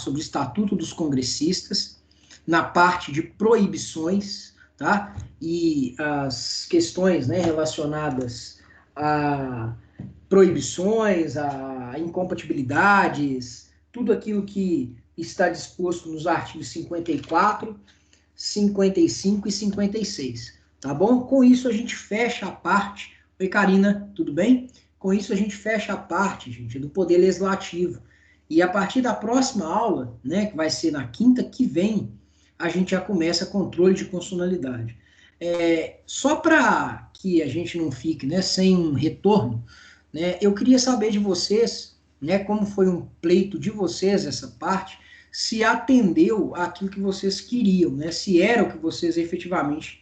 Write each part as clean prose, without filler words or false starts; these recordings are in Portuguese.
sobre o Estatuto dos Congressistas, na parte de proibições, tá? E as questões, né, relacionadas a proibições, a incompatibilidades, tudo aquilo que está disposto nos artigos 54, 55 e 56, tá bom? Com isso a gente fecha a parte. Oi, Karina, tudo bem? Com isso a gente fecha a parte, gente, do Poder Legislativo. E a partir da próxima aula, né, que vai ser na quinta que vem, a gente já começa controle de constitucionalidade. Só para que a gente não fique, né, sem um retorno, né, eu queria saber de vocês, né, como foi um pleito de vocês essa parte, se atendeu àquilo que vocês queriam, né, se era o que vocês efetivamente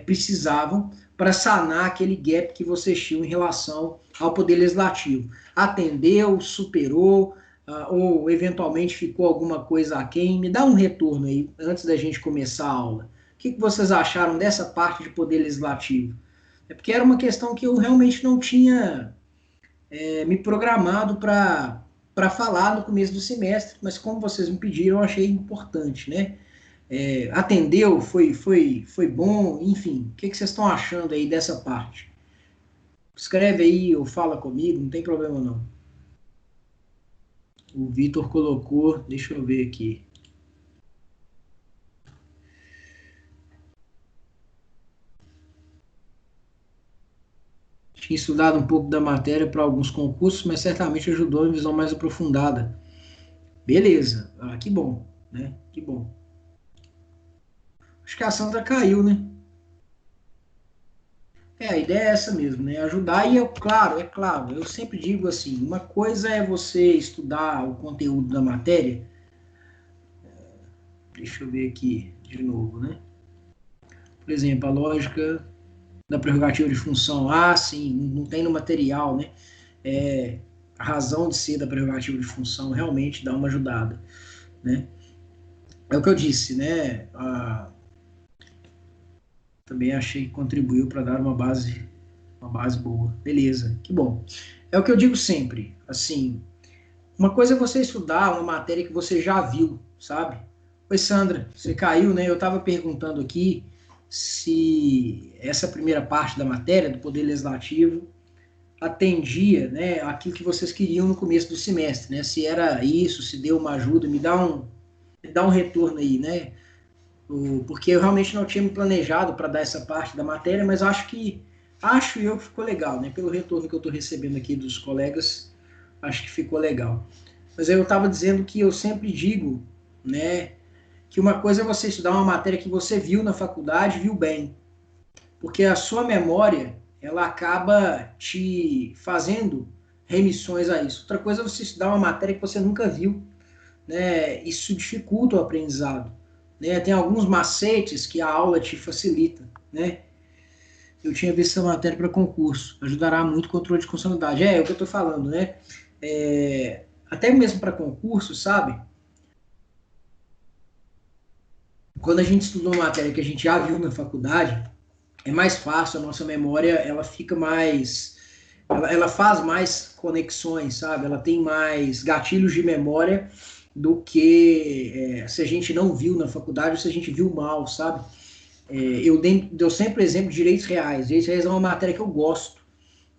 precisavam para sanar aquele gap que vocês tinham em relação ao Poder Legislativo. Atendeu, superou, ou eventualmente ficou alguma coisa aquém? Me dá um retorno aí, antes da gente começar a aula. O que vocês acharam dessa parte de Poder Legislativo? É porque era uma questão que eu realmente não tinha me programado para falar no começo do semestre, mas como vocês me pediram, eu achei importante, né? Atendeu, foi bom, enfim, o que vocês estão achando aí dessa parte? Escreve aí ou fala comigo, não tem problema não. O Vitor colocou, deixa eu ver aqui. Tinha estudado um pouco da matéria para alguns concursos, mas certamente ajudou em visão mais aprofundada. Beleza, que bom, né? Que bom. Acho que a Sandra caiu, né? A ideia é essa mesmo, né? Ajudar e, é claro, eu sempre digo assim, uma coisa é você estudar o conteúdo da matéria, deixa eu ver aqui de novo, né? Por exemplo, a lógica da prerrogativa de função, sim, não tem no material, né? A razão de ser da prerrogativa de função realmente dá uma ajudada, né? É o que eu disse, né? Também achei que contribuiu para dar uma base boa. Beleza, que bom. É o que eu digo sempre, assim, uma coisa é você estudar uma matéria que você já viu, sabe? Oi, Sandra, você caiu, né? Eu estava perguntando aqui se essa primeira parte da matéria, do Poder Legislativo, atendia, né, aquilo que vocês queriam no começo do semestre, né? Se era isso, se deu uma ajuda, me dá um retorno aí, né? Porque eu realmente não tinha me planejado para dar essa parte da matéria, mas acho eu que ficou legal, né? Pelo retorno que eu estou recebendo aqui dos colegas, acho que ficou legal. Mas eu estava dizendo que eu sempre digo, né, que uma coisa é você estudar uma matéria que você viu na faculdade, viu bem, porque a sua memória, ela acaba te fazendo remissões a isso. Outra coisa é você estudar uma matéria que você nunca viu, né? Isso dificulta o aprendizado, né? Tem alguns macetes que a aula te facilita, né? Eu tinha visto essa matéria para concurso, ajudará muito o controle de constitucionalidade. É o que eu estou falando, né? Até mesmo para concurso, sabe? Quando a gente estudou uma matéria que a gente já viu na faculdade, é mais fácil, a nossa memória, ela fica mais... Ela faz mais conexões, sabe? Ela tem mais gatilhos de memória do que se a gente não viu na faculdade ou se a gente viu mal, sabe? Eu sempre exemplo de direitos reais. Direitos reais é uma matéria que eu gosto.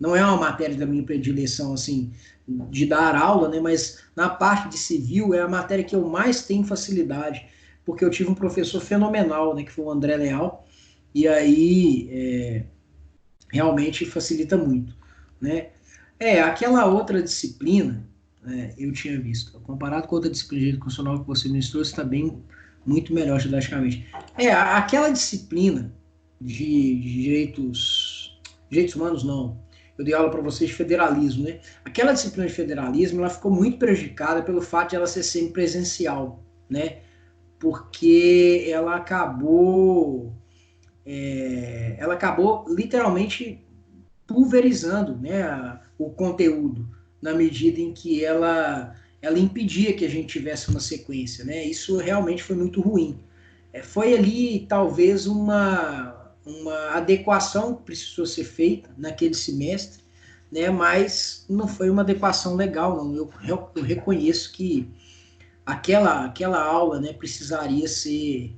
Não é uma matéria da minha predileção, assim, de dar aula, né? Mas na parte de civil é a matéria que eu mais tenho facilidade, porque eu tive um professor fenomenal, né? Que foi o André Leal, e aí realmente facilita muito, né? Aquela outra disciplina, eu tinha visto, comparado com outra disciplina de direito constitucional que você ministrou, está bem, muito melhor didaticamente. Aquela disciplina de direitos humanos, não. Eu dei aula para vocês de federalismo, né? Aquela disciplina de federalismo, ela ficou muito prejudicada pelo fato de ela ser semipresencial, né? Porque ela acabou literalmente pulverizando, né, o conteúdo, na medida em que ela impedia que a gente tivesse uma sequência, né? Isso realmente foi muito ruim. Foi ali talvez uma adequação que precisou ser feita naquele semestre, né? Mas não foi uma adequação legal, não. Eu reconheço que aquela aula, né, precisaria ser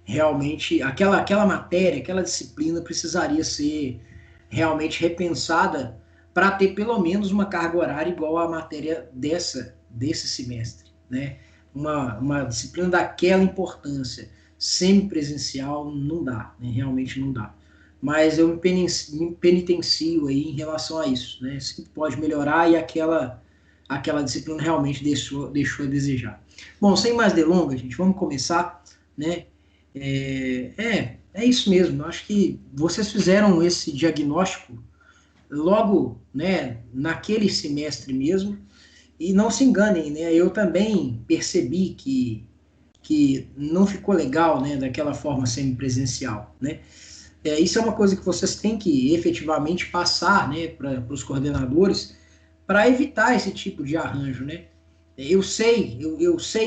realmente, aquela matéria, aquela disciplina precisaria ser realmente repensada para ter pelo menos uma carga horária igual à matéria desse semestre, né? Uma disciplina daquela importância, semipresencial, não dá, né? Realmente não dá. Mas eu me penitencio aí em relação a isso, né? Sempre pode melhorar e aquela disciplina realmente deixou a desejar. Bom, sem mais delongas, gente, vamos começar, né? É isso mesmo. Eu acho que vocês fizeram esse diagnóstico logo, né, naquele semestre mesmo, e não se enganem, né? Eu também percebi que não ficou legal, né, daquela forma semipresencial, né? Isso é uma coisa que vocês têm que efetivamente passar, né, para os coordenadores, para evitar esse tipo de arranjo, né? Eu sei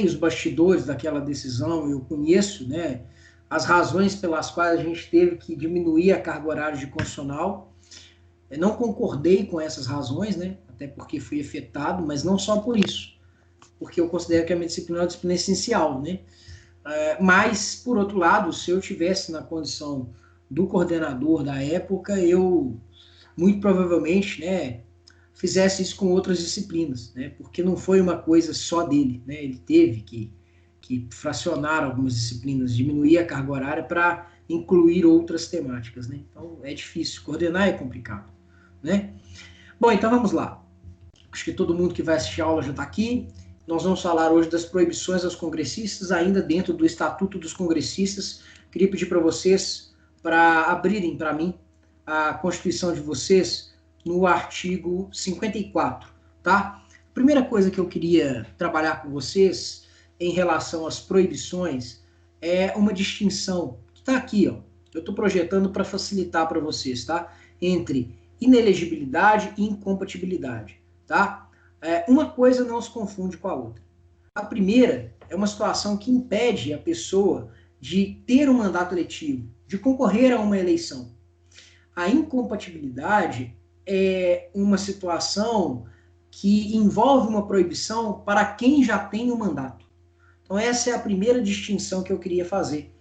os bastidores daquela decisão, eu conheço, né, as razões pelas quais a gente teve que diminuir a carga horária de constitucional. Eu não concordei com essas razões, né, até porque fui afetado, mas não só por isso, porque eu considero que a minha disciplina é uma disciplina essencial, né? Mas, por outro lado, se eu tivesse na condição do coordenador da época, eu muito provavelmente, né, fizesse isso com outras disciplinas, né, porque não foi uma coisa só dele, né, ele teve que fracionar algumas disciplinas, diminuir a carga horária para incluir outras temáticas, né, então é difícil, coordenar é complicado, né. Bom, então vamos lá, acho que todo mundo que vai assistir a aula já está aqui. Nós vamos falar hoje das proibições aos congressistas, ainda dentro do Estatuto dos Congressistas. Queria pedir para vocês para abrirem para mim a Constituição de vocês no artigo 54, tá? A primeira coisa que eu queria trabalhar com vocês em relação às proibições é uma distinção que está aqui, ó. Eu estou projetando para facilitar para vocês, tá? Entre inelegibilidade e incompatibilidade, tá? Uma coisa não se confunde com a outra. A primeira é uma situação que impede a pessoa de ter um mandato eletivo, de concorrer a uma eleição. A incompatibilidade é uma situação que envolve uma proibição para quem já tem o mandato. Então essa é a primeira distinção que eu queria fazer.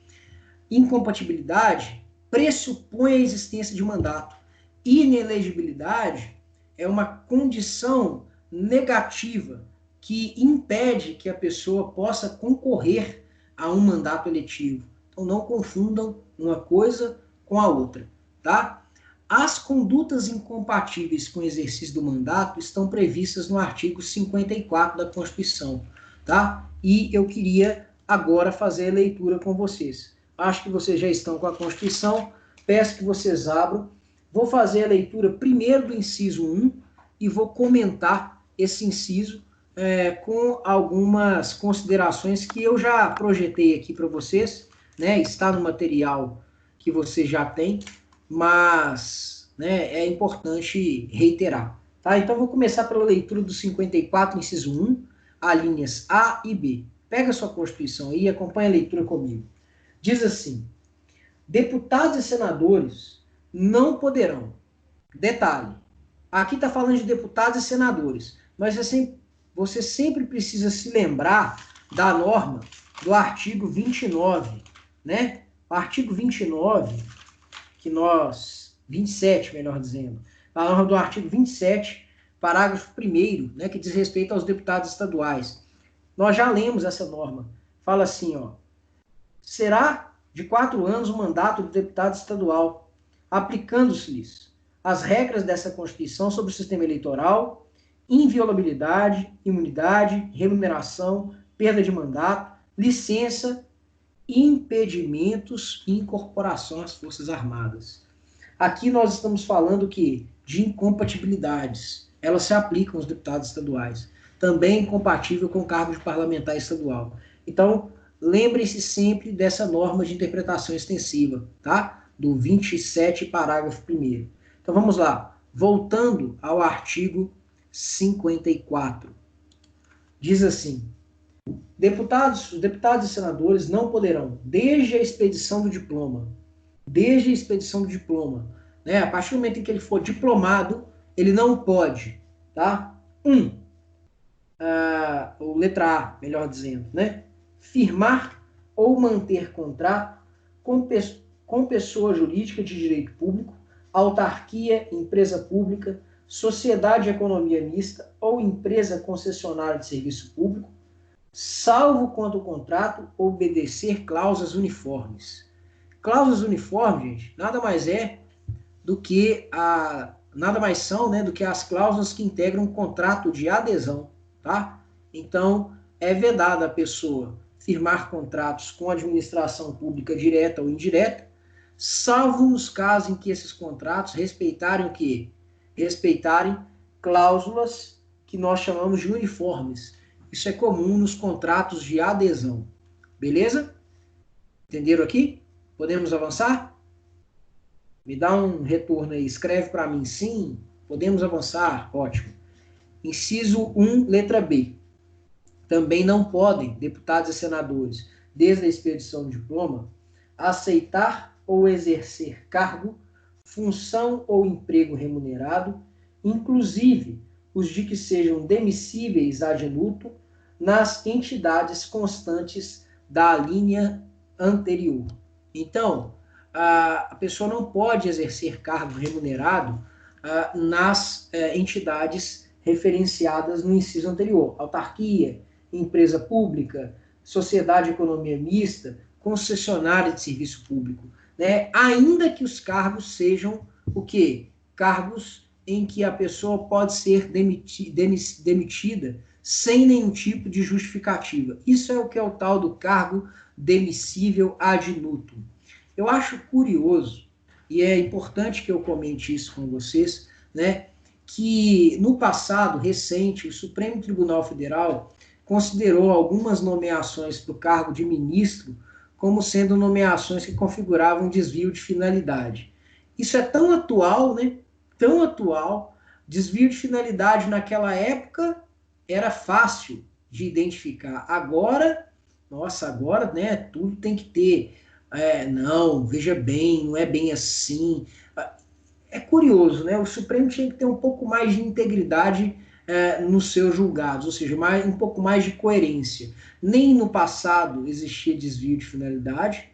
Incompatibilidade pressupõe a existência de mandato. Inelegibilidade é uma condição negativa que impede que a pessoa possa concorrer a um mandato eletivo. Então não confundam uma coisa com a outra, tá? As condutas incompatíveis com o exercício do mandato estão previstas no artigo 54 da Constituição, tá? E eu queria agora fazer a leitura com vocês. Acho que vocês já estão com a Constituição, peço que vocês abram. Vou fazer a leitura primeiro do inciso 1 e vou comentar esse inciso com algumas considerações que eu já projetei aqui para vocês, né? Está no material que você já tem, mas, né, é importante reiterar. Tá? Então, vou começar pela leitura do 54, inciso 1, alíneas A e B. Pega a sua Constituição aí e acompanha a leitura comigo. Diz assim: deputados e senadores não poderão. Detalhe, aqui está falando de deputados e senadores, mas você sempre precisa se lembrar da norma do artigo 29, né? O artigo 29, 27, melhor dizendo, a norma do artigo 27, parágrafo 1º, né, que diz respeito aos deputados estaduais. Nós já lemos essa norma. Fala assim, ó: será de 4 anos o mandato do deputado estadual, aplicando-se-lhes as regras dessa Constituição sobre o sistema eleitoral, inviolabilidade, imunidade, remuneração, perda de mandato, licença, impedimentos e incorporação às Forças Armadas. Aqui nós estamos falando de incompatibilidades. Elas se aplicam aos deputados estaduais. Também incompatível com o cargo de parlamentar estadual. Então, lembre-se sempre dessa norma de interpretação extensiva, tá? Do 27, parágrafo 1º. Então vamos lá. Voltando ao artigo 54. Diz assim: deputados e senadores não poderão, desde a expedição do diploma, né? A partir do momento em que ele for diplomado, ele não pode, tá? ou letra A, melhor dizendo, né? Firmar ou manter contrato com pessoa jurídica de direito público, autarquia, empresa pública, sociedade de economia mista ou empresa concessionária de serviço público, salvo quando o contrato obedecer cláusulas uniformes. Cláusulas uniformes, gente, nada mais são, né, do que as cláusulas que integram um contrato de adesão, tá? Então, é vedado a pessoa firmar contratos com a administração pública direta ou indireta, salvo nos casos em que esses contratos respeitarem o quê? Respeitarem cláusulas que nós chamamos de uniformes. Isso é comum nos contratos de adesão. Beleza? Entenderam aqui? Podemos avançar? Me dá um retorno aí. Escreve para mim sim. Podemos avançar? Ótimo. Inciso 1, letra B. Também não podem deputados e senadores, desde a expedição do diploma, aceitar ou exercer cargo, função ou emprego remunerado, inclusive os de que sejam demissíveis ad nutum, nas entidades constantes da linha anterior. Então, a pessoa não pode exercer cargo remunerado nas entidades referenciadas no inciso anterior, autarquia, empresa pública, sociedade de economia mista, concessionária de serviço público, né? Ainda que os cargos sejam o quê? Cargos em que a pessoa pode ser demitida sem nenhum tipo de justificativa. Isso é o que é o tal do cargo demissível ad nutum. Eu acho curioso, e é importante que eu comente isso com vocês, né, que no passado recente o Supremo Tribunal Federal considerou algumas nomeações para o cargo de ministro como sendo nomeações que configuravam desvio de finalidade. Isso é tão atual, né? Tão atual. Desvio de finalidade naquela época era fácil de identificar. Agora, nossa, agora, né? Tudo tem que ter. Não, veja bem, não é bem assim. É curioso, né? O Supremo tinha que ter um pouco mais de integridade nos seus julgados, ou seja, um pouco mais de coerência. Nem no passado existia desvio de finalidade,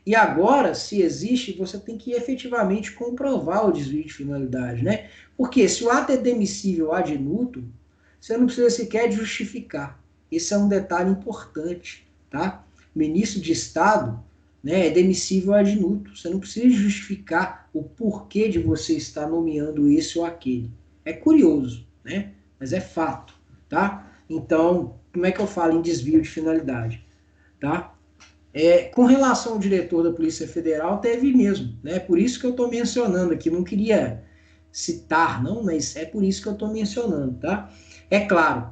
e agora, se existe, você tem que efetivamente comprovar o desvio de finalidade, né? Porque se o ato é demissível ad nutum, você não precisa sequer justificar. Esse é um detalhe importante, tá? Ministro de Estado, né, é demissível ad nutum. Você não precisa justificar o porquê de você estar nomeando esse ou aquele. É curioso, né? Mas é fato, tá? Então, como é que eu falo em desvio de finalidade, tá? Com relação ao diretor da Polícia Federal, teve mesmo, né? Por isso que eu estou mencionando aqui, não queria citar, não, mas é por isso que eu estou mencionando, tá? É claro,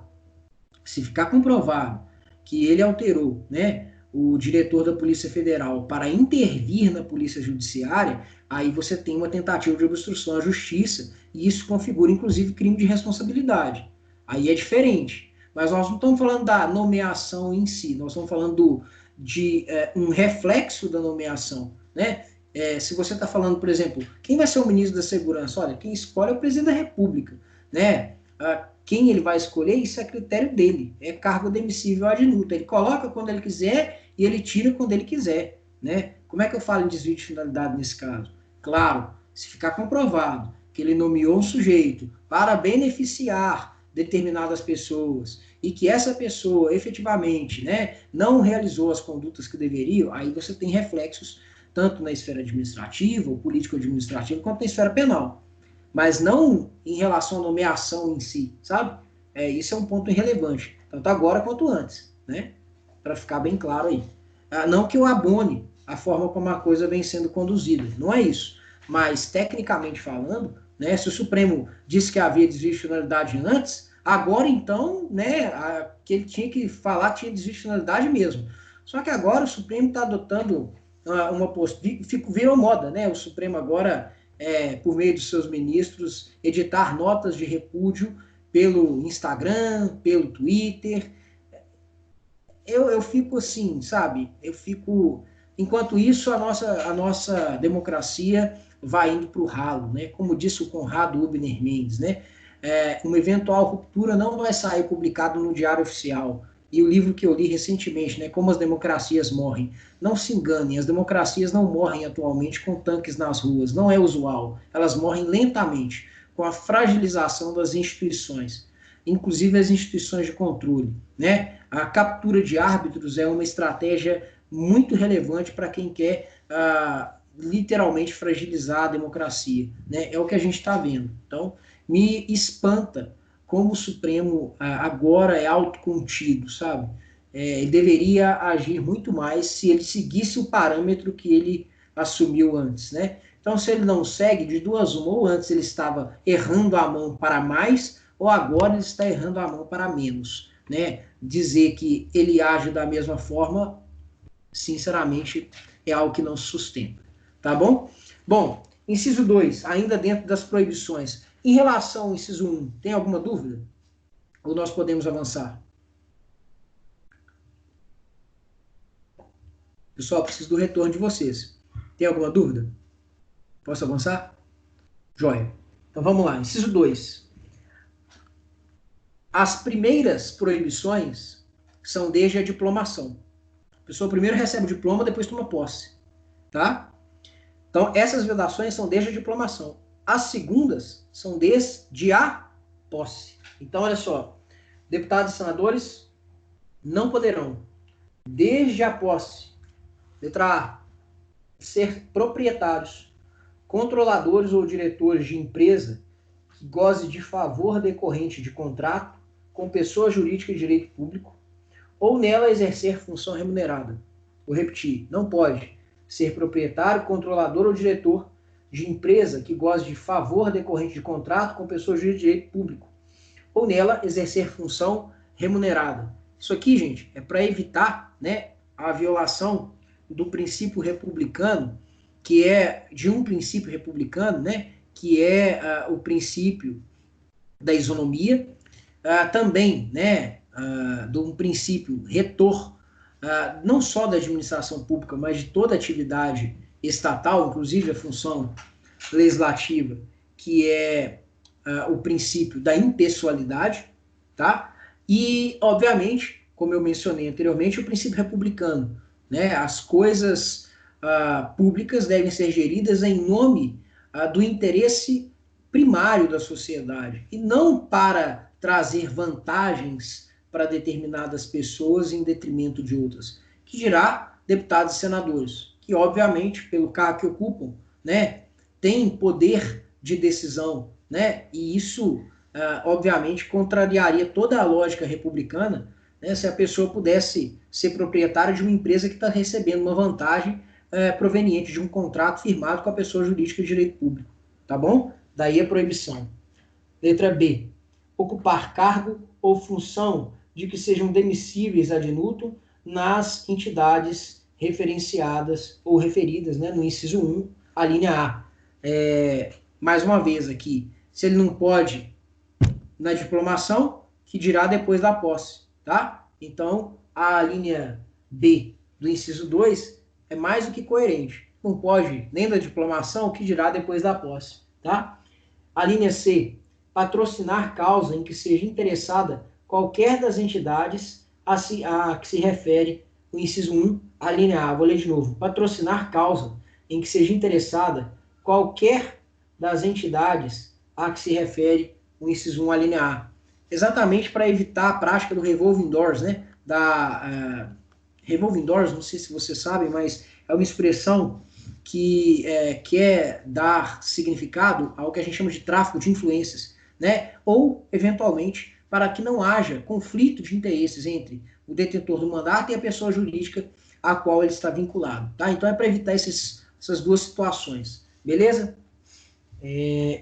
se ficar comprovado que ele alterou, né, o diretor da Polícia Federal para intervir na Polícia Judiciária, aí você tem uma tentativa de obstrução à justiça, e isso configura, inclusive, crime de responsabilidade. Aí é diferente. Mas nós não estamos falando da nomeação em si, nós estamos falando de um reflexo da nomeação, né? Se você está falando, por exemplo, quem vai ser o ministro da Segurança? Olha, quem escolhe é o presidente da República, né? Quem ele vai escolher, isso é critério dele, é cargo demissível ad nutum. Ele coloca quando ele quiser e ele tira quando ele quiser, né? Como é que eu falo em desvio de finalidade nesse caso? Claro, se ficar comprovado que ele nomeou um sujeito para beneficiar determinadas pessoas e que essa pessoa efetivamente, né, não realizou as condutas que deveriam, aí você tem reflexos tanto na esfera administrativa, ou político-administrativa, quanto na esfera penal. Mas não em relação à nomeação em si, sabe? Isso é um ponto irrelevante, tanto agora quanto antes, né? Para ficar bem claro aí. Não que eu abone a forma como a coisa vem sendo conduzida, não é isso. Mas, tecnicamente falando, né, se o Supremo disse que havia desvio de finalidade antes, agora então, né, que ele tinha que falar que tinha desvio de finalidade mesmo. Só que agora o Supremo está adotando uma postura, virou moda, né? O Supremo agora, por meio dos seus ministros, editar notas de repúdio pelo Instagram, pelo Twitter. Eu fico assim, sabe? Eu fico... Enquanto isso, a nossa democracia vai indo para o ralo, né? Como disse o Conrado Ubner Mendes, né? uma eventual ruptura não vai sair publicado no Diário Oficial. E o livro que eu li recentemente, né, Como as Democracias Morrem. Não se enganem, as democracias não morrem atualmente com tanques nas ruas, não é usual. Elas morrem lentamente, com a fragilização das instituições, inclusive as instituições de controle, né? A captura de árbitros é uma estratégia muito relevante para quem quer literalmente fragilizar a democracia, né? É o que a gente está vendo. Então, me espanta como o Supremo agora é autocontido, sabe? Ele deveria agir muito mais se ele seguisse o parâmetro que ele assumiu antes, né? Então, se ele não segue, de duas uma, ou antes ele estava errando a mão para mais, ou agora ele está errando a mão para menos, né? Dizer que ele age da mesma forma, sinceramente, é algo que não se sustenta, tá bom? Bom, inciso 2, ainda dentro das proibições. Em relação ao inciso 1, tem alguma dúvida? Ou nós podemos avançar? Pessoal, preciso do retorno de vocês. Tem alguma dúvida? Posso avançar? Joia. Então vamos lá. Inciso 2. As primeiras proibições são desde a diplomação. A pessoa primeiro recebe o diploma, depois toma posse. Tá? Então, essas vedações são desde a diplomação. As segundas são desde a posse. Então, olha só. Deputados e senadores não poderão, desde a posse, letra A, ser proprietários, controladores ou diretores de empresa que goze de favor decorrente de contrato com pessoa jurídica de direito público ou nela exercer função remunerada. Vou repetir, não pode ser proprietário, controlador ou diretor de empresa que goze de favor decorrente de contrato com pessoa jurídica de direito público ou nela exercer função remunerada. Isso aqui, gente, é para evitar, né, a violação do princípio republicano, que é de um princípio republicano, né, que é o princípio da isonomia, também, né, de um princípio retor, não só da administração pública, mas de toda atividade estatal, inclusive a função legislativa, que é o princípio da impessoalidade, tá? E, obviamente, como eu mencionei anteriormente, o princípio republicano, né? As coisas públicas devem ser geridas em nome do interesse primário da sociedade e não para trazer vantagens para determinadas pessoas em detrimento de outras, que dirá deputados e senadores, que obviamente, pelo cargo que ocupam, né, têm poder de decisão, né, e isso, obviamente, contrariaria toda a lógica republicana, né, se a pessoa pudesse ser proprietária de uma empresa que está recebendo uma vantagem proveniente de um contrato firmado com a pessoa jurídica de direito público, tá bom? Daí a proibição. Letra B. Ocupar cargo ou função de que sejam demissíveis ad nutum nas entidades referenciadas ou referidas, né, no inciso 1, a linha A. Mais uma vez aqui, se ele não pode na diplomação, que dirá depois da posse, tá? Então, a linha B do inciso 2 é mais do que coerente. Não pode nem da diplomação, que dirá depois da posse, tá? A linha C, patrocinar causa em que seja interessada qualquer das entidades a que se refere o inciso 1, a linha A. Vou ler de novo. Patrocinar causa em que seja interessada qualquer das entidades a que se refere o inciso 1, a linha A. Exatamente para evitar a prática do revolving doors, né? Revolving doors, não sei se vocês sabem, mas é uma expressão que quer dar significado ao que a gente chama de tráfico de influências, né? Ou, eventualmente, para que não haja conflito de interesses entre o detentor do mandato e a pessoa jurídica a qual ele está vinculado, tá? Então é para evitar essas duas situações, beleza?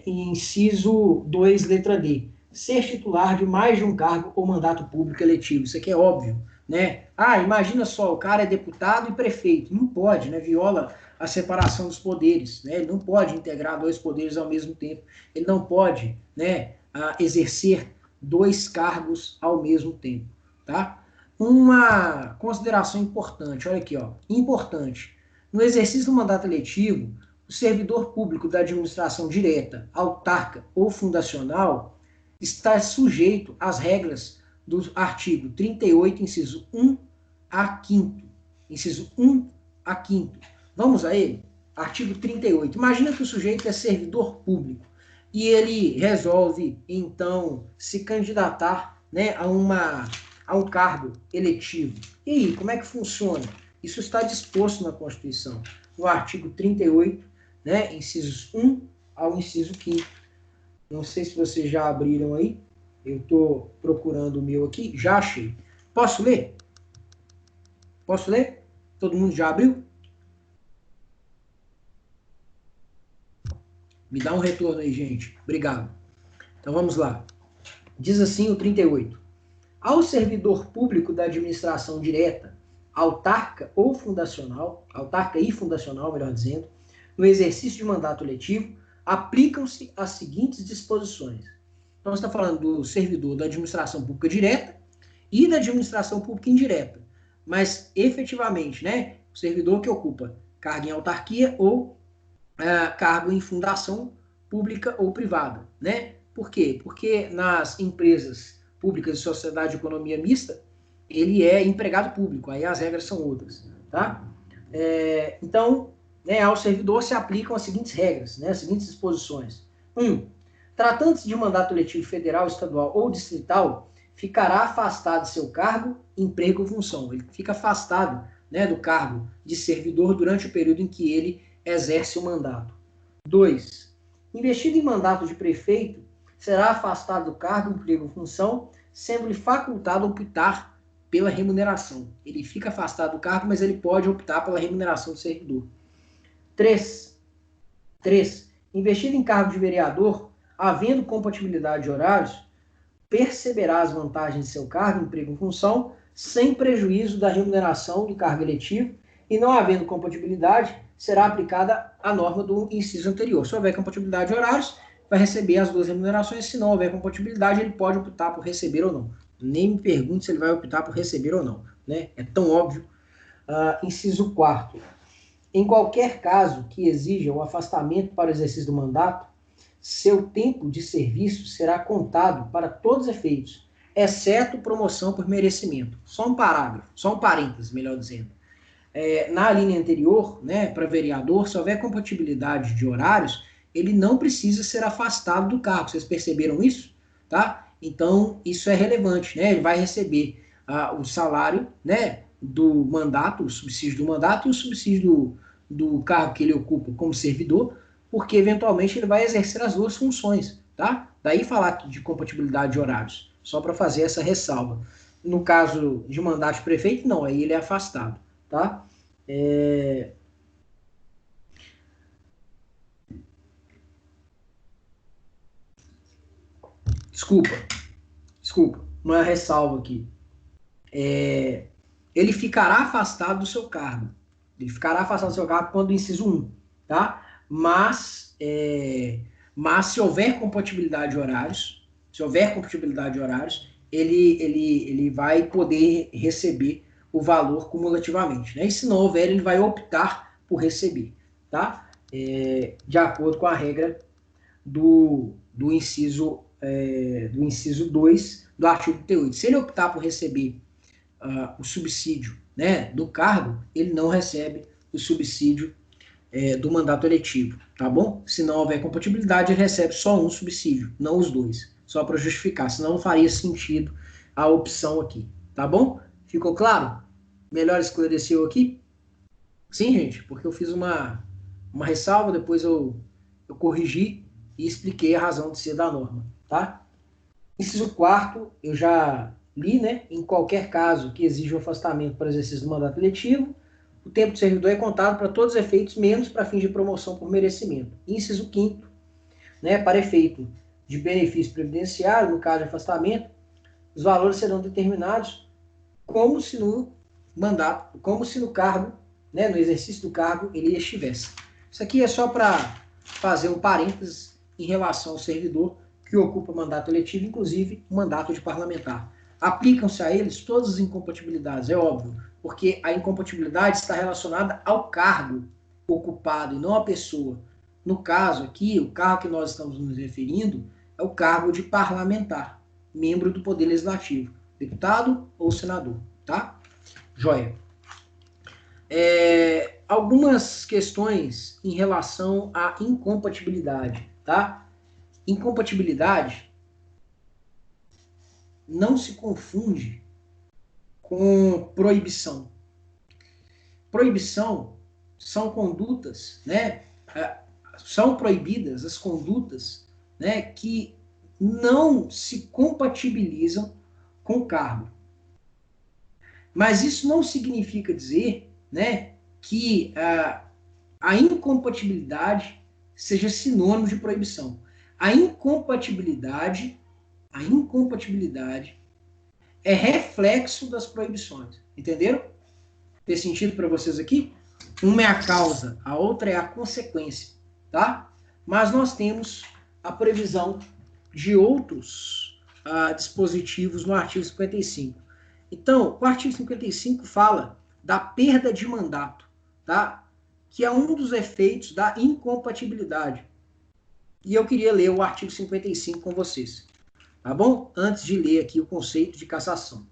Inciso 2, letra D. Ser titular de mais de um cargo ou mandato público eletivo. Isso aqui é óbvio, né? Imagina só, o cara é deputado e prefeito. Não pode, né? Viola a separação dos poderes, né? Ele não pode integrar dois poderes ao mesmo tempo. Ele não pode, né, exercer dois cargos ao mesmo tempo, tá? Uma consideração importante, olha aqui, ó, importante. No exercício do mandato eletivo, o servidor público da administração direta, autarca ou fundacional está sujeito às regras do artigo 38, inciso 1 a 5º. Inciso 1 a 5º. Vamos a ele? Artigo 38. Imagina que o sujeito é servidor público e ele resolve, então, se candidatar, né, a um cargo eletivo. E aí, como é que funciona? Isso está disposto na Constituição, no artigo 38, né, incisos 1 ao inciso 5º. Não sei se vocês já abriram aí. Eu estou procurando o meu aqui. Já achei. Posso ler? Posso ler? Todo mundo já abriu? Me dá um retorno aí, gente. Obrigado. Então vamos lá. Diz assim o 38. Ao servidor público da administração direta, autarca ou fundacional, autarca e fundacional, melhor dizendo, no exercício de mandato letivo, aplicam-se as seguintes disposições. Então, você está falando do servidor da administração pública direta e da administração pública indireta. Mas, efetivamente, né, o servidor que ocupa cargo em autarquia ou cargo em fundação pública ou privada, né? Por quê? Porque nas empresas públicas de sociedade de economia mista, ele é empregado público, aí as regras são outras, tá? Então, né, ao servidor se aplicam as seguintes regras, né, as seguintes disposições. 1. Tratando-se de mandato letivo federal, estadual ou distrital, ficará afastado de seu cargo, emprego ou função. Ele fica afastado, né, do cargo de servidor durante o período em que ele exerce o mandato. 2. Investido em mandato de prefeito, será afastado do cargo, emprego ou função, sendo-lhe facultado optar pela remuneração. Ele fica afastado do cargo, mas ele pode optar pela remuneração do servidor. 3. Investido em cargo de vereador, havendo compatibilidade de horários, perceberá as vantagens de seu cargo, emprego ou função, sem prejuízo da remuneração do cargo eletivo, e não havendo compatibilidade, será aplicada a norma do inciso anterior. Se houver compatibilidade de horários, vai receber as duas remunerações. Se não houver compatibilidade, ele pode optar por receber ou não. Nem me pergunte se ele vai optar por receber ou não, né? É tão óbvio. Inciso 4º. Em qualquer caso que exija o afastamento para o exercício do mandato, seu tempo de serviço será contado para todos os efeitos, exceto promoção por merecimento. Só um parágrafo, só um parênteses, melhor dizendo. Na linha anterior, né, para vereador, se houver compatibilidade de horários, ele não precisa ser afastado do cargo. Vocês perceberam isso? Tá? Então, isso é relevante, né? Ele vai receber o salário, né, do mandato, o subsídio do mandato e o subsídio do cargo que ele ocupa como servidor, porque eventualmente ele vai exercer as duas funções, tá? Daí falar de compatibilidade de horários, só para fazer essa ressalva. No caso de mandato de prefeito, não, aí ele é afastado, tá? Desculpa, uma ressalva aqui. Ele ficará afastado do seu cargo. Ele ficará afastado do seu cargo quando o inciso 1, tá? Mas se houver compatibilidade de horários, ele vai poder receber o valor cumulativamente, né? E se não houver, ele vai optar por receber, tá? De acordo com a regra do inciso 2 do artigo 38. Se ele optar por receber o subsídio, né, do cargo, ele não recebe o subsídio do mandato eletivo, tá bom? Se não houver compatibilidade, ele recebe só um subsídio, não os dois, só para justificar, senão não faria sentido a opção aqui, tá bom? Ficou claro? Melhor esclareceu aqui? Sim, gente, porque eu fiz uma ressalva, depois eu corrigi e expliquei a razão de ser da norma, tá? Inciso 4º, eu já li, né? Em qualquer caso que exija o afastamento para exercício do mandato eletivo, o tempo do servidor é contado para todos os efeitos, menos para fins de promoção por merecimento. Inciso 5º, né? Para efeito de benefício previdenciário, no caso de afastamento, os valores serão determinados como se no mandato, como se no cargo, né? No exercício do cargo, ele estivesse. Isso aqui é só para fazer um parênteses em relação ao servidor que ocupa mandato eletivo, inclusive o mandato de parlamentar. Aplicam-se a eles todas as incompatibilidades, é óbvio, porque a incompatibilidade está relacionada ao cargo ocupado e não à pessoa. No caso aqui, o cargo que nós estamos nos referindo é o cargo de parlamentar, membro do Poder Legislativo, deputado ou senador, tá? Joia. Algumas questões em relação à incompatibilidade, tá? Incompatibilidade não se confunde com proibição. Proibição são condutas, né? São proibidas as condutas, né, que não se compatibilizam com o cargo. Mas isso não significa dizer, né, que a incompatibilidade seja sinônimo de proibição. A incompatibilidade é reflexo das proibições. Entenderam? Tem sentido para vocês aqui? Uma é a causa, a outra é a consequência, tá? Mas nós temos a previsão de outros dispositivos no artigo 55. Então, o artigo 55 fala da perda de mandato, tá? Que é um dos efeitos da incompatibilidade. E eu queria ler o artigo 55 com vocês, tá bom? Antes de ler aqui o conceito de cassação.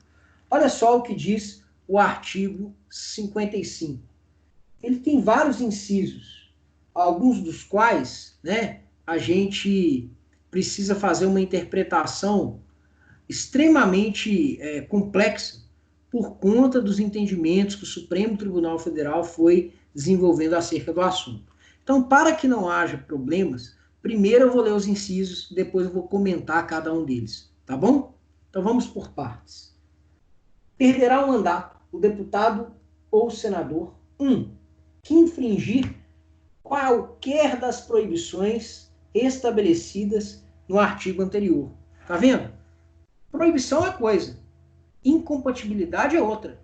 Olha só o que diz o artigo 55. Ele tem vários incisos, alguns dos quais, né, a gente precisa fazer uma interpretação extremamente complexa por conta dos entendimentos que o Supremo Tribunal Federal foi desenvolvendo acerca do assunto. Então, para que não haja problemas, primeiro eu vou ler os incisos, depois eu vou comentar cada um deles, tá bom? Então vamos por partes. Perderá o mandato o deputado ou senador, que infringir qualquer das proibições estabelecidas no artigo anterior. Tá vendo? Proibição é coisa, incompatibilidade é outra.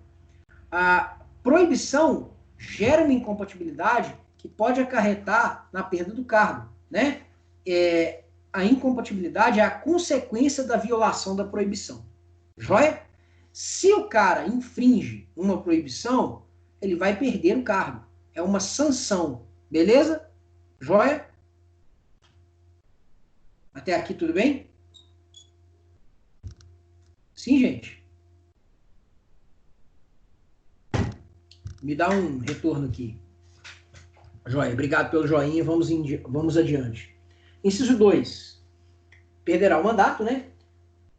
A proibição gera uma incompatibilidade que pode acarretar na perda do cargo, né? A incompatibilidade é a consequência da violação da proibição. Joia? Se o cara infringe uma proibição, ele vai perder o cargo. É uma sanção. Beleza? Joia? Até aqui tudo bem? Sim, gente? Me dá um retorno aqui. Joia, obrigado pelo joinha. Vamos adiante. Inciso 2. Perderá o mandato, né?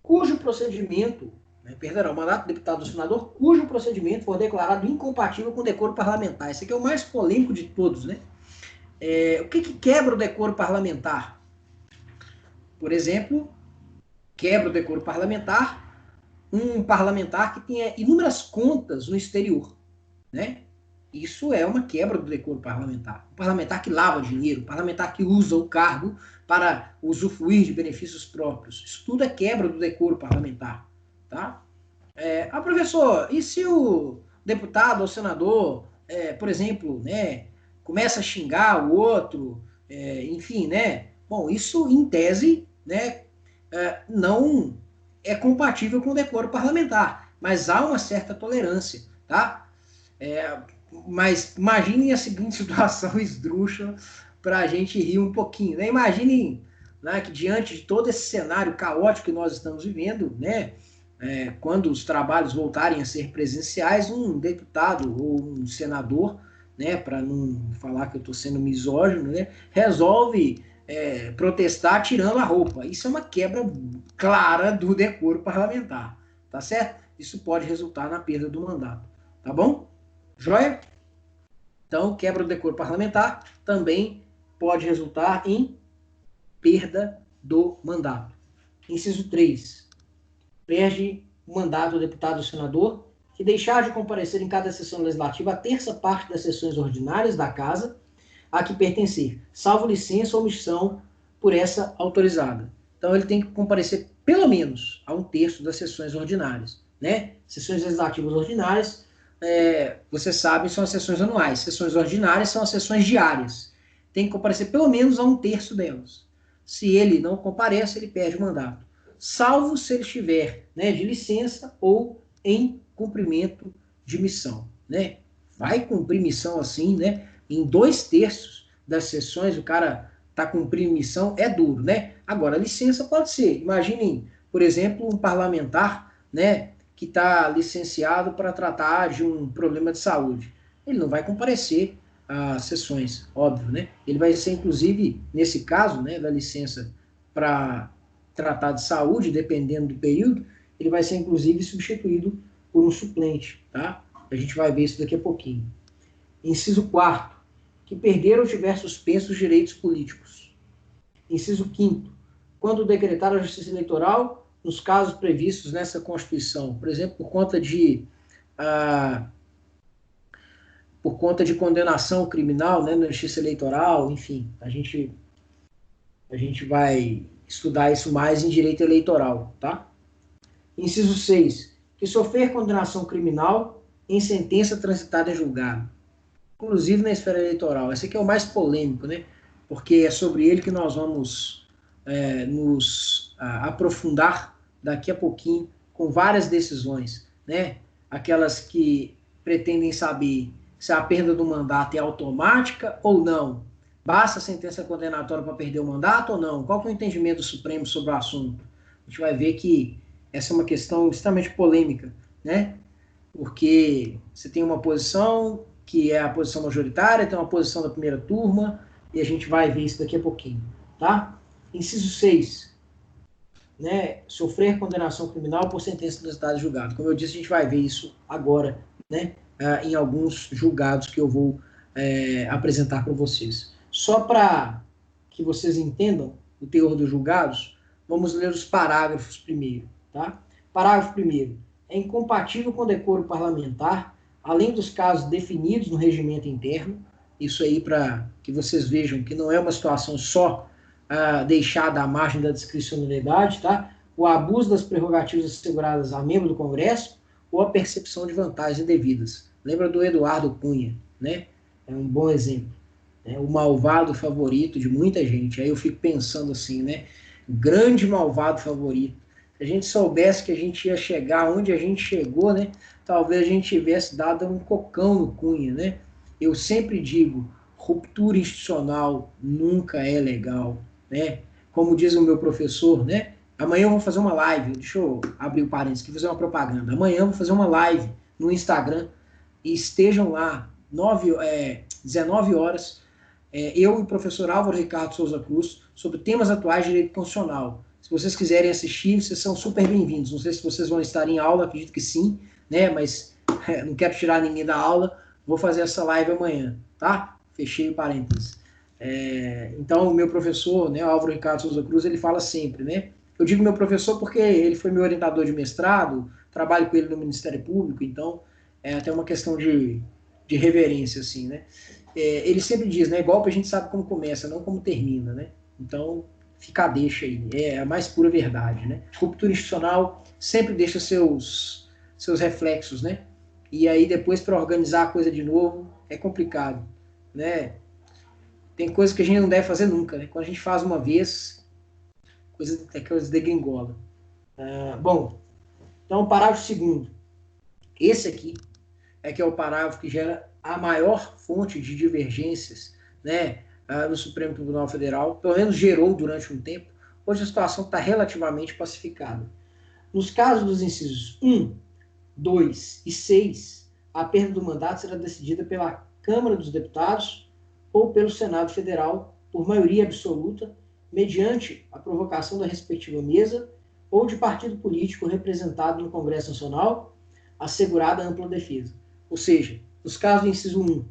Cujo procedimento, perderá o mandato do deputado ou senador, cujo procedimento for declarado incompatível com o decoro parlamentar. Esse aqui é o mais polêmico de todos, né? O que quebra o decoro parlamentar? Por exemplo, quebra o decoro parlamentar um parlamentar que tenha inúmeras contas no exterior, né? Isso é uma quebra do decoro parlamentar. Um parlamentar que lava dinheiro, um parlamentar que usa o cargo para usufruir de benefícios próprios. Isso tudo é quebra do decoro parlamentar, tá? Professor, e se o deputado ou senador, por exemplo, né, começa a xingar o outro, enfim, né? Bom, isso em tese, né, não é compatível com o decoro parlamentar, mas há uma certa tolerância, tá? Mas imaginem a seguinte situação esdrúxula para a gente rir um pouquinho, né? Imaginem, né, que diante de todo esse cenário caótico que nós estamos vivendo, né, quando os trabalhos voltarem a ser presenciais, um deputado ou um senador, né, para não falar que eu estou sendo misógino, né, resolve protestar tirando a roupa. Isso é uma quebra clara do decoro parlamentar, tá certo? Isso pode resultar na perda do mandato, tá bom? Joia? Então, quebra do decoro parlamentar também pode resultar em perda do mandato. Inciso 3. Perde o mandato do deputado ou senador que deixar de comparecer em cada sessão legislativa a terça parte das sessões ordinárias da Casa a que pertencer, salvo licença ou omissão por essa autorizada. Então, ele tem que comparecer pelo menos a um terço das sessões ordinárias, né? Sessões legislativas ordinárias, vocês sabem, são as sessões anuais. Sessões ordinárias são as sessões diárias. Tem que comparecer pelo menos a um terço delas. Se ele não comparece, ele perde o mandato. Salvo se ele estiver, né, de licença ou em cumprimento de missão, né? Vai cumprir missão assim, né? Em 2/3 das sessões, o cara tá cumprindo missão, é duro, né? Agora, a licença pode ser. Imaginem, por exemplo, um parlamentar, né, que está licenciado para tratar de um problema de saúde. Ele não vai comparecer às sessões, óbvio, né? Ele vai ser, inclusive, nesse caso, né, da licença para tratar de saúde, dependendo do período, ele vai ser, inclusive, substituído por um suplente, tá? A gente vai ver isso daqui a pouquinho. Inciso 4º, que perderam ou tiver suspensos direitos políticos. Inciso 5º, quando decretar a justiça eleitoral nos casos previstos nessa Constituição, por exemplo, por conta de condenação criminal, né, na justiça eleitoral, enfim, a gente vai estudar isso mais em direito eleitoral, tá? Inciso 6, que sofrer condenação criminal em sentença transitada em julgado, inclusive na esfera eleitoral. Esse aqui é o mais polêmico, né? Porque é sobre ele que nós vamos nos aprofundar daqui a pouquinho, com várias decisões, né? Aquelas que pretendem saber se a perda do mandato é automática ou não. Basta a sentença condenatória para perder o mandato ou não? Qual que é o entendimento do Supremo sobre o assunto? A gente vai ver que essa é uma questão extremamente polêmica, né? Porque você tem uma posição que é a posição majoritária, tem uma posição da primeira turma, e a gente vai ver isso daqui a pouquinho, tá? Inciso 6, né, sofrer condenação criminal por sentença transitada em julgado. Como eu disse, a gente vai ver isso agora, né, em alguns julgados que eu vou apresentar para vocês. Só para que vocês entendam o teor dos julgados, vamos ler os parágrafos primeiro, tá? Parágrafo 1º. É incompatível com o decoro parlamentar, além dos casos definidos no regimento interno, isso aí para que vocês vejam que não é uma situação só deixada à margem da discricionalidade, tá? O abuso das prerrogativas asseguradas a membro do Congresso ou a percepção de vantagens indevidas. Lembra do Eduardo Cunha, né? É um bom exemplo. Né? O malvado favorito de muita gente. Aí eu fico pensando assim, né? Grande malvado favorito. Se a gente soubesse que a gente ia chegar onde a gente chegou, né? Talvez a gente tivesse dado um cocão no Cunha, né? Eu sempre digo, ruptura institucional nunca é legal, né? Como diz o meu professor, né? Amanhã eu vou fazer uma live, deixa eu abrir o parênteses aqui, fazer uma propaganda. Amanhã eu vou fazer uma live no Instagram e estejam lá, 19 horas, eu e o professor Álvaro Ricardo Souza Cruz, sobre temas atuais de direito constitucional. Se vocês quiserem assistir, vocês são super bem-vindos. Não sei se vocês vão estar em aula, acredito que sim, né? Mas não quero tirar ninguém da aula. Vou fazer essa live amanhã, tá? Fechei o parênteses. Então, o meu professor, né, Álvaro Ricardo Souza Cruz, ele fala sempre, né? Eu digo meu professor porque ele foi meu orientador de mestrado, trabalho com ele no Ministério Público, então é até uma questão de reverência, assim, né? Ele sempre diz, né? Golpe a gente sabe como começa, não como termina, né? Então, fica a deixa aí. É a mais pura verdade, né? Ruptura institucional sempre deixa seus reflexos, né? E aí depois para organizar a coisa de novo é complicado, né? Tem coisas que a gente não deve fazer nunca, né? Quando a gente faz uma vez, coisas degringolam. Bom, então parágrafo 2º. Esse aqui é que é o parágrafo que gera a maior fonte de divergências, né, no Supremo Tribunal Federal, pelo menos gerou durante um tempo. Hoje a situação está relativamente pacificada. Nos casos dos incisos 1, 2 e 6, a perda do mandato será decidida pela Câmara dos Deputados ou pelo Senado Federal por maioria absoluta, mediante a provocação da respectiva mesa ou de partido político representado no Congresso Nacional, assegurada ampla defesa. Ou seja, nos casos do inciso 1,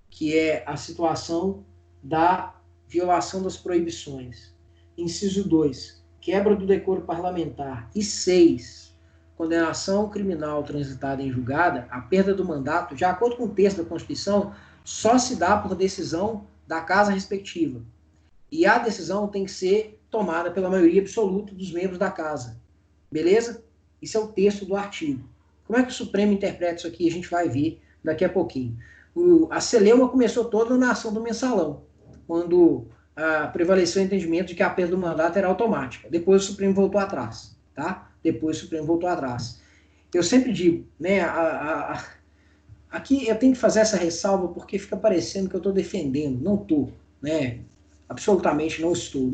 que é a situação da violação das proibições. Inciso 2, quebra do decoro parlamentar. E 6, condenação criminal transitada em julgada, a perda do mandato, de acordo com o texto da Constituição, só se dá por decisão da casa respectiva. E a decisão tem que ser tomada pela maioria absoluta dos membros da casa. Beleza? Isso é o texto do artigo. Como é que o Supremo interpreta isso aqui? A gente vai ver daqui a pouquinho. A celeuma começou toda na ação do mensalão, quando prevaleceu o entendimento de que a perda do mandato era automática. Depois o Supremo voltou atrás, tá? Depois o Supremo voltou atrás. Eu sempre digo, né, aqui eu tenho que fazer essa ressalva porque fica parecendo que eu estou defendendo. Não estou, né? absolutamente não estou.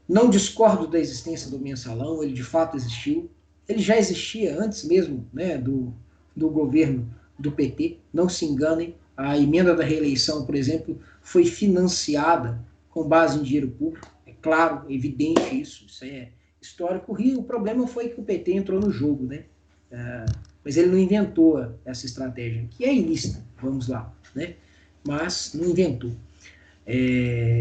Não discordo da existência do mensalão, ele de fato existiu. Ele já existia antes mesmo, né, do governo do PT, não se enganem. A emenda da reeleição, por exemplo, foi financiada com base em dinheiro público. É claro, evidente isso é histórico. O problema foi que o PT entrou no jogo, né? Mas ele não inventou essa estratégia, que é ilícita, vamos lá, né? Mas não inventou.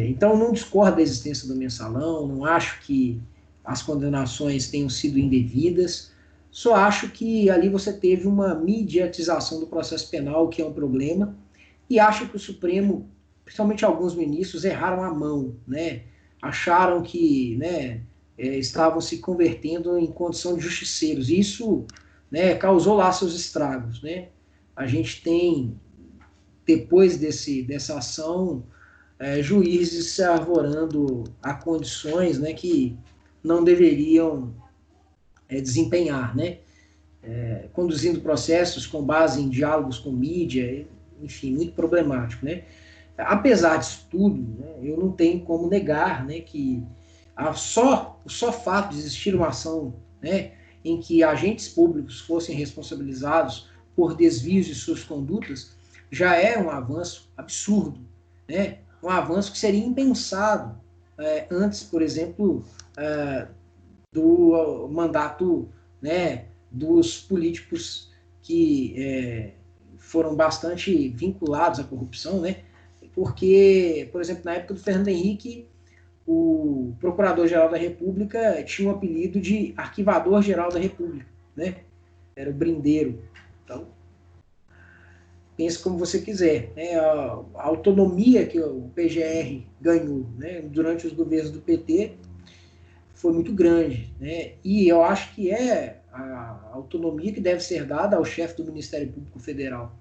Então, não discordo da existência do mensalão, não acho que as condenações tenham sido indevidas, só acho que ali você teve uma mediatização do processo penal, que é um problema, e acho que o Supremo, principalmente alguns ministros, erraram a mão, né? Acharam que, né, estavam se convertendo em condição de justiceiros. Isso, né, causou lá seus estragos, né? A gente tem, depois dessa ação, juízes se arvorando a condições, né, que não deveriam desempenhar, né? Conduzindo processos com base em diálogos com mídia, enfim, muito problemático, né? Apesar disso tudo, né, eu não tenho como negar, né, que o só fato de existir uma ação, né, em que agentes públicos fossem responsabilizados por desvios de suas condutas já é um avanço absurdo, né? Um avanço que seria impensado antes, por exemplo, do mandato, né, dos políticos que foram bastante vinculados à corrupção, né? Porque, por exemplo, na época do Fernando Henrique, o Procurador-Geral da República tinha o apelido de Arquivador-Geral da República, né? Era o Brindeiro. Então, pense como você quiser. Né? A autonomia que o PGR ganhou, né, durante os governos do PT foi muito grande. Né? E eu acho que é a autonomia que deve ser dada ao chefe do Ministério Público Federal.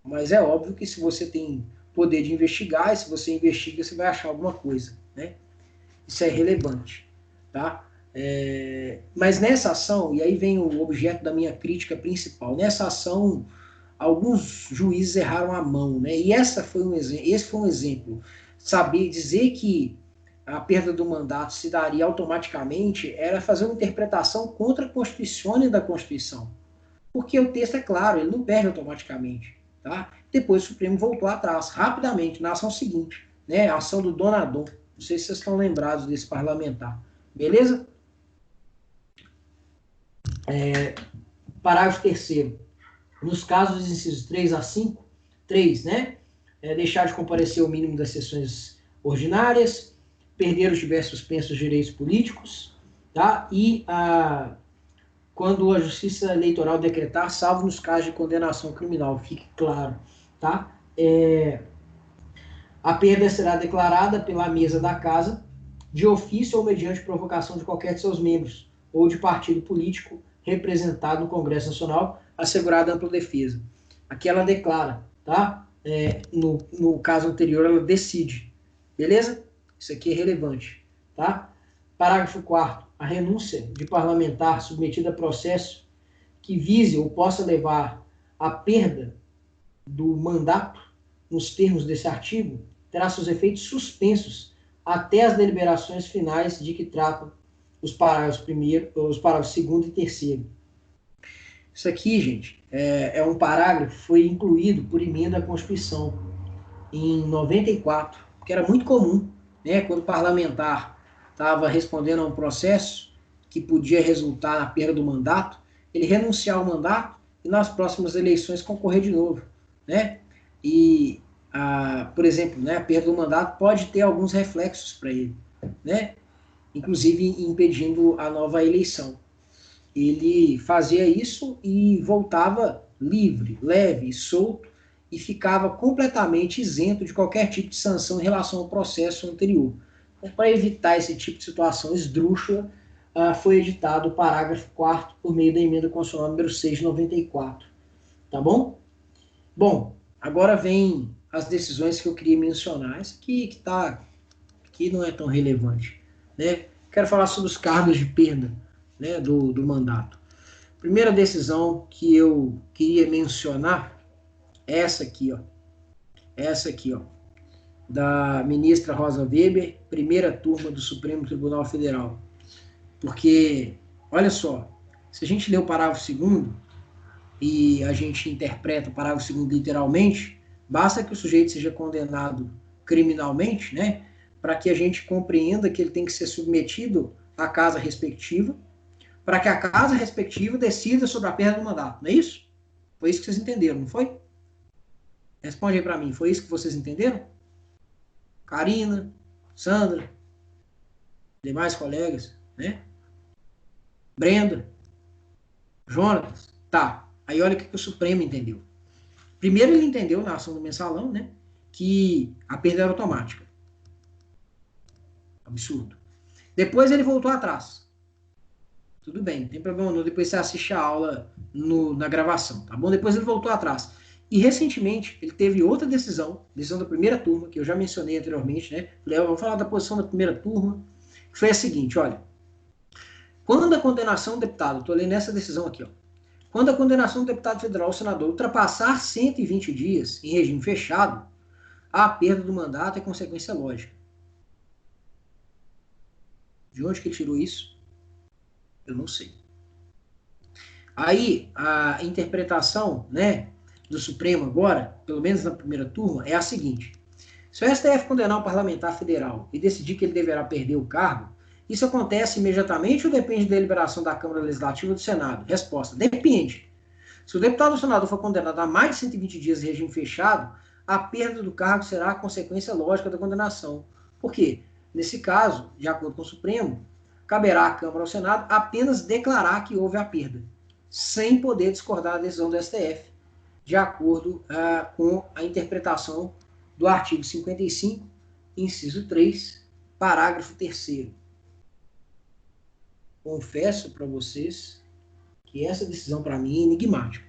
Mas é óbvio que se você tem poder de investigar, e se você investiga, você vai achar alguma coisa. Né? Isso é relevante. Tá? Mas nessa ação, e aí vem o objeto da minha crítica principal, nessa ação alguns juízes erraram a mão, né? E esse foi um exemplo. Saber dizer que a perda do mandato se daria automaticamente era fazer uma interpretação contra a Constituição e da Constituição. Porque o texto é claro, ele não perde automaticamente. Tá? Depois o Supremo voltou atrás, rapidamente, na ação seguinte, né? A ação do Donadon. Não sei se vocês estão lembrados desse parlamentar. Beleza? Parágrafo 3º. Nos casos dos incisos 3 a 5, 3, né? Deixar de comparecer ao mínimo das sessões ordinárias, perder os diversos suspensos direitos políticos, tá? E quando a Justiça Eleitoral decretar, salvo nos casos de condenação criminal, fique claro, tá? A perda será declarada pela mesa da Casa, de ofício ou mediante provocação de qualquer de seus membros, ou de partido político representado no Congresso Nacional, assegurada ampla defesa. Aqui ela declara, tá? No caso anterior, ela decide. Beleza? Isso aqui é relevante, tá? Parágrafo 4º. A renúncia de parlamentar submetida a processo que vise ou possa levar à perda do mandato, nos termos desse artigo, terá seus efeitos suspensos até as deliberações finais de que tratam os parágrafos 2º e 3º. Isso aqui, gente, é um parágrafo que foi incluído por emenda à Constituição em 94, que era muito comum, né, quando o parlamentar estava respondendo a um processo que podia resultar na perda do mandato, ele renunciar ao mandato e nas próximas eleições concorrer de novo, né? E, por exemplo, né, a perda do mandato pode ter alguns reflexos para ele, né? Inclusive impedindo a nova eleição. Ele fazia isso e voltava livre, leve, solto, e ficava completamente isento de qualquer tipo de sanção em relação ao processo anterior. Então, para evitar esse tipo de situação esdrúxula, foi editado o parágrafo 4º por meio da emenda constitucional número 6 de 94. Tá bom? Bom, agora vem as decisões que eu queria mencionar. Isso aqui não é tão relevante, né? Quero falar sobre os cargos de perda, né, do mandato. Primeira decisão que eu queria mencionar é essa aqui, ó. Essa aqui, ó. da ministra Rosa Weber, primeira turma do Supremo Tribunal Federal. Porque, olha só, se a gente lê o parágrafo 2º e a gente interpreta o parágrafo 2º literalmente, basta que o sujeito seja condenado criminalmente, né, para que a gente compreenda que ele tem que ser submetido à casa respectiva, para que a casa respectiva decida sobre a perda do mandato, não é isso? Foi isso que vocês entenderam, não foi? Responde aí para mim, foi isso que vocês entenderam? Karina, Sandra, demais colegas, né? Brenda, Jonatas, tá. Aí olha o que o Supremo entendeu. Primeiro ele entendeu na ação do mensalão, né, que a perda era automática. Absurdo. Depois ele voltou atrás. Tudo bem, não tem problema não. Depois você assiste a aula na gravação, tá bom? Depois ele voltou atrás. E recentemente ele teve outra decisão da primeira turma, que eu já mencionei anteriormente, né? Falei, vamos falar da posição da primeira turma, que foi a seguinte, olha. Quando a condenação do deputado, estou lendo essa decisão aqui, ó. Quando a condenação do deputado federal ou senador ultrapassar 120 dias em regime fechado, a perda do mandato é consequência lógica. De onde que ele tirou isso? Eu não sei. Aí, a interpretação, né, do Supremo agora, pelo menos na primeira turma, é a seguinte. Se o STF condenar um parlamentar federal e decidir que ele deverá perder o cargo, isso acontece imediatamente ou depende da deliberação da Câmara Legislativa ou do Senado? Resposta, depende. Se o deputado ou senador for condenado a mais de 120 dias em regime fechado, a perda do cargo será a consequência lógica da condenação. Por quê? Nesse caso, de acordo com o Supremo, caberá à Câmara ou ao Senado apenas declarar que houve a perda, sem poder discordar da decisão do STF, de acordo com a interpretação do artigo 55, inciso 3, parágrafo 3º. Confesso para vocês que essa decisão para mim é enigmática,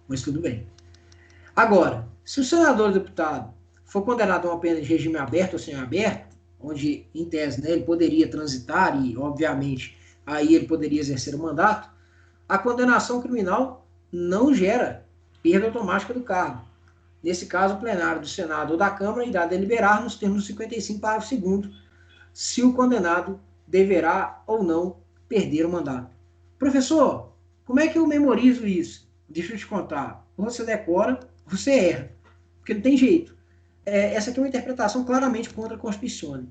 mas tudo bem. Agora, se o senador ou deputado for condenado a uma pena de regime aberto ou semiaberto, onde, em tese, né, ele poderia transitar e, obviamente, aí ele poderia exercer o mandato, a condenação criminal não gera perda automática do cargo. Nesse caso, o plenário do Senado ou da Câmara irá deliberar nos termos do 55, parágrafo 2º, se o condenado deverá ou não perder o mandato. Professor, como é que eu memorizo isso? Deixa eu te contar. Ou você decora, ou você erra. Porque não tem jeito. Essa aqui é uma interpretação claramente contra a Constituição.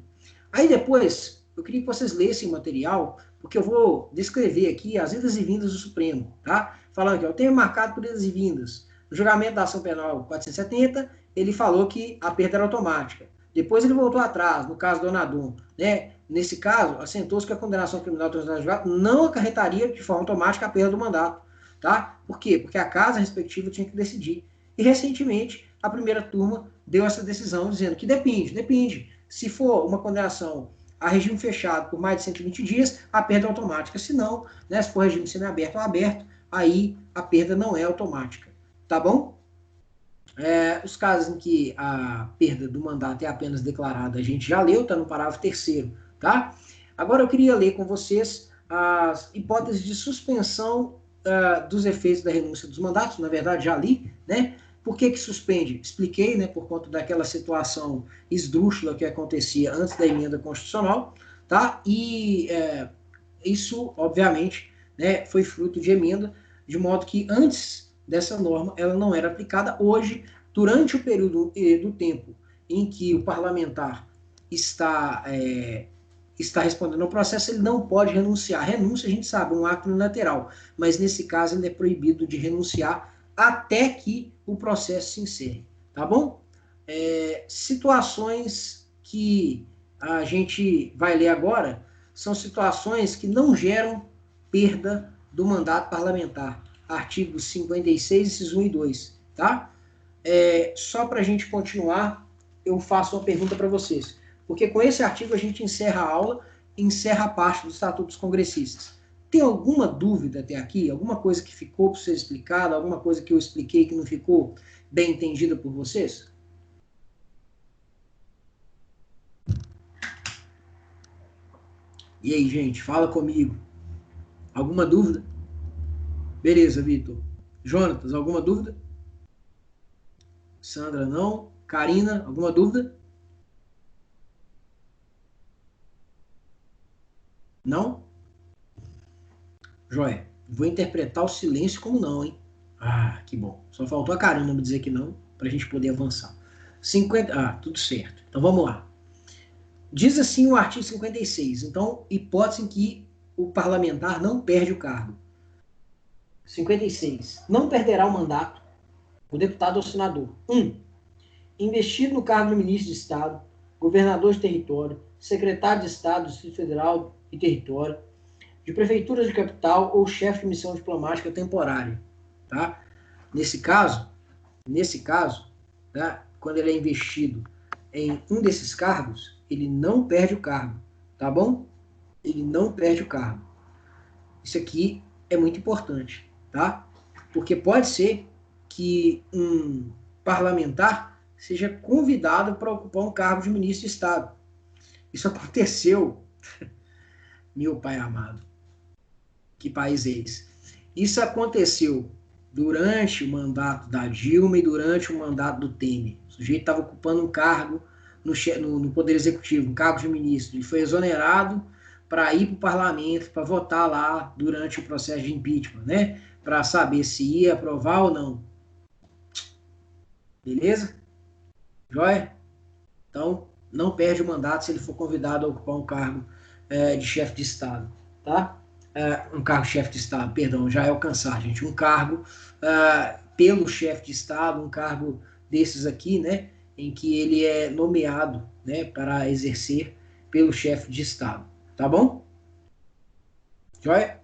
Aí depois, eu queria que vocês lessem o material, porque eu vou descrever aqui as idas e vindas do Supremo, tá? Falando aqui, eu tenho marcado por idas e vindas. No julgamento da ação penal 470, ele falou que a perda era automática. Depois ele voltou atrás, no caso do Onadum, né? Nesse caso, assentou-se que a condenação criminal transitada julgado não acarretaria de forma automática a perda do mandato, tá? Por quê? Porque a casa respectiva tinha que decidir. E recentemente, a primeira turma deu essa decisão dizendo que depende. Se for uma condenação a regime fechado por mais de 120 dias, a perda é automática. Se não, né, se for regime semiaberto ou aberto, aí a perda não é automática. Tá bom? Os casos em que a perda do mandato é apenas declarada, a gente já leu, está no parágrafo 3º, tá? Agora eu queria ler com vocês as hipóteses de suspensão dos efeitos da renúncia dos mandatos, na verdade já li, né? Por que suspende? Expliquei, né, por conta daquela situação esdrúxula que acontecia antes da emenda constitucional, tá? E isso, obviamente, né, foi fruto de emenda, de modo que antes dessa norma ela não era aplicada. Hoje, durante o período do tempo em que o parlamentar está respondendo ao processo, ele não pode renunciar. Renúncia, a gente sabe, é um ato unilateral, mas nesse caso ele é proibido de renunciar até que o processo se encerre, tá bom? Situações que a gente vai ler agora são situações que não geram perda do mandato parlamentar. Artigos 56, incisos 1 e 2, tá? Só para a gente continuar, eu faço uma pergunta para vocês. Porque com esse artigo a gente encerra a aula, encerra a parte dos estatutos congressistas. Tem alguma dúvida até aqui? Alguma coisa que ficou para ser explicada? Alguma coisa que eu expliquei que não ficou bem entendida por vocês? E aí, gente, fala comigo. Alguma dúvida? Beleza, Vitor. Jonatas, alguma dúvida? Sandra, não. Karina, alguma dúvida? Não? Joia. Vou interpretar o silêncio como não, hein? Ah, que bom. Só faltou a caramba me dizer que não, para a gente poder avançar. 50... Ah, tudo certo. Então vamos lá. Diz assim o artigo 56. Então, hipótese em que o parlamentar não perde o cargo. 56. Não perderá o mandato o deputado ou senador. 1. Investido no cargo de ministro de Estado, governador de território, secretário de Estado, Distrito Federal e território, de prefeitura de capital ou chefe de missão diplomática temporária. Tá? Nesse caso, tá? Quando ele é investido em um desses cargos, ele não perde o cargo, tá bom? Ele não perde o cargo. Isso aqui é muito importante, tá? Porque pode ser que um parlamentar seja convidado para ocupar um cargo de ministro de Estado. Isso aconteceu, meu pai amado. Que país é esse? Isso aconteceu durante o mandato da Dilma e durante o mandato do Temer. O sujeito estava ocupando um cargo no Poder Executivo, um cargo de ministro. Ele foi exonerado para ir para o parlamento, para votar lá durante o processo de impeachment, né? Para saber se ia aprovar ou não. Beleza? Joia? Então, não perde o mandato se ele for convidado a ocupar um cargo de chefe de Estado, tá? Um cargo chefe de Estado, perdão, já é alcançar, gente. Um cargo pelo chefe de Estado, um cargo desses aqui, né? Em que ele é nomeado, né? Para exercer pelo chefe de Estado, tá bom? Joia?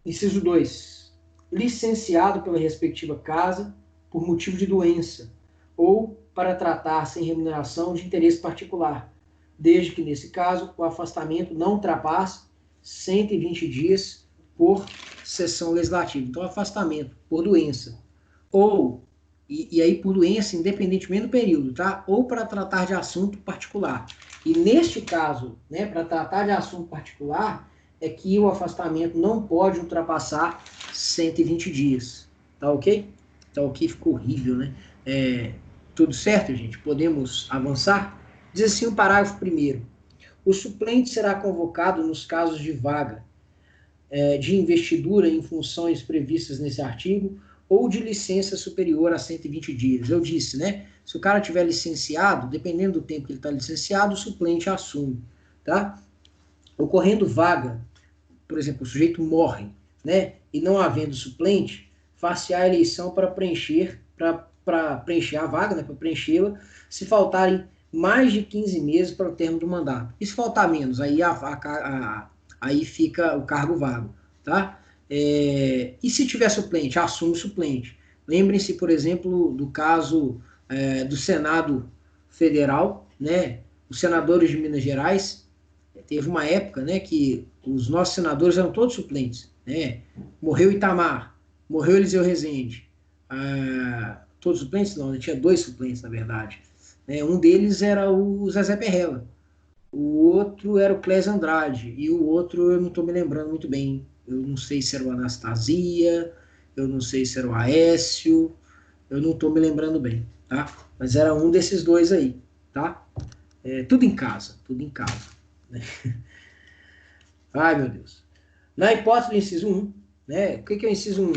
Inciso 2. Licenciado pela respectiva casa por motivo de doença ou para tratar sem remuneração de interesse particular, desde que, nesse caso, o afastamento não ultrapasse 120 dias por sessão legislativa. Então, afastamento por doença. Ou, e aí por doença, independentemente do período, tá? Ou para tratar de assunto particular. E neste caso, né, para tratar de assunto particular, é que o afastamento não pode ultrapassar 120 dias. Tá ok? Tá ok? Ficou horrível, né? Tudo certo, gente? Podemos avançar? Diz assim o parágrafo 1º. O suplente será convocado nos casos de vaga de investidura em funções previstas nesse artigo ou de licença superior a 120 dias. Eu disse, né? Se o cara tiver licenciado, dependendo do tempo que ele está licenciado, o suplente assume, tá? Ocorrendo vaga, por exemplo, o sujeito morre, né? E não havendo suplente, far-se-á a eleição para preencher a vaga, né? Para preenchê-la, se faltarem mais de 15 meses para o termo do mandato. E se faltar menos, aí fica o cargo vago, tá? E se tiver suplente, assume o suplente. Lembrem-se, por exemplo, do caso do Senado Federal, né? Os senadores de Minas Gerais, teve uma época, né, que os nossos senadores eram todos suplentes, né? Morreu Itamar, morreu Eliseu Rezende. Todos suplentes? Não, tinha 2 suplentes, na verdade. Um deles era o Zezé Perrella, o outro era o Clésio Andrade, e o outro eu não estou me lembrando muito bem. Eu não sei se era o Anastasia, eu não sei se era o Aécio, eu não estou me lembrando bem, tá? Mas era um desses 2 aí, tá? Tudo em casa, né? Ai, meu Deus. Na hipótese do inciso 1, né? O que é o inciso 1?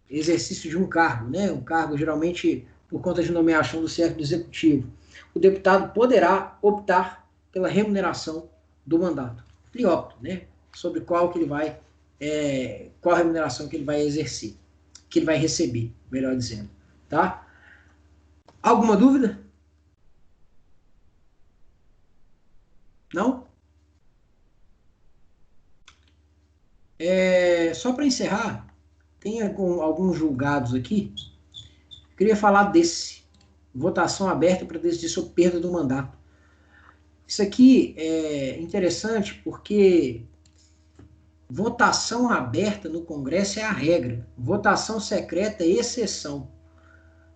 Exercício de um cargo, né? Um cargo geralmente por conta de nomeação do chefe do executivo. O deputado poderá optar pela remuneração do mandato. Ele opta, né? Sobre qual remuneração que ele vai exercer, que ele vai receber, melhor dizendo, tá? Alguma dúvida? Não? Só para encerrar, tem alguns julgados aqui. Queria falar desse. Votação aberta para decidir sobre perda do mandato. Isso aqui é interessante porque votação aberta no Congresso é a regra. Votação secreta é exceção.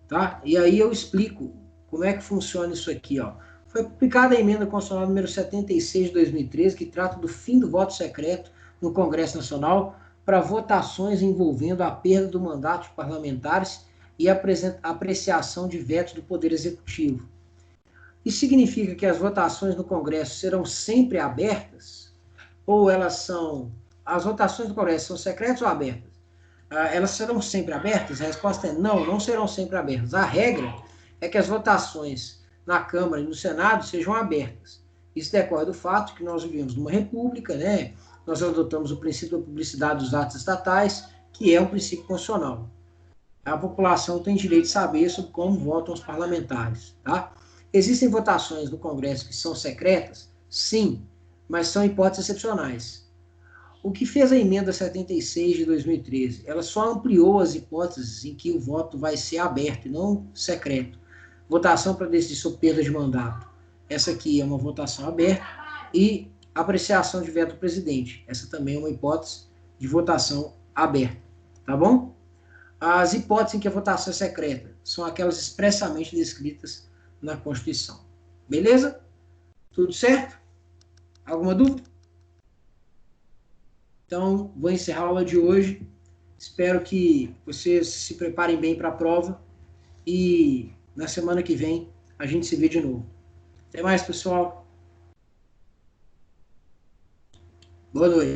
Tá? E aí eu explico como é que funciona isso aqui. Ó. Foi publicada a emenda constitucional número 76 de 2013, que trata do fim do voto secreto no Congresso Nacional para votações envolvendo a perda do mandato de parlamentares e a apreciação de vetos do Poder Executivo. Isso significa que as votações no Congresso serão sempre abertas? Ou as votações do Congresso são secretas ou abertas? Elas serão sempre abertas? A resposta é não, não serão sempre abertas. A regra é que as votações na Câmara e no Senado sejam abertas. Isso decorre do fato que nós vivemos numa república, né? Nós adotamos o princípio da publicidade dos atos estatais, que é um princípio constitucional. A população tem direito de saber sobre como votam os parlamentares, tá? Existem votações no Congresso que são secretas? Sim, mas são hipóteses excepcionais. O que fez a emenda 76 de 2013? Ela só ampliou as hipóteses em que o voto vai ser aberto e não secreto. Votação para decidir sobre perda de mandato. Essa aqui é uma votação aberta. E apreciação de veto do presidente. Essa também é uma hipótese de votação aberta. Tá bom? As hipóteses em que a votação é secreta são aquelas expressamente descritas na Constituição. Beleza? Tudo certo? Alguma dúvida? Então, vou encerrar a aula de hoje. Espero que vocês se preparem bem para a prova e na semana que vem a gente se vê de novo. Até mais, pessoal. Boa noite.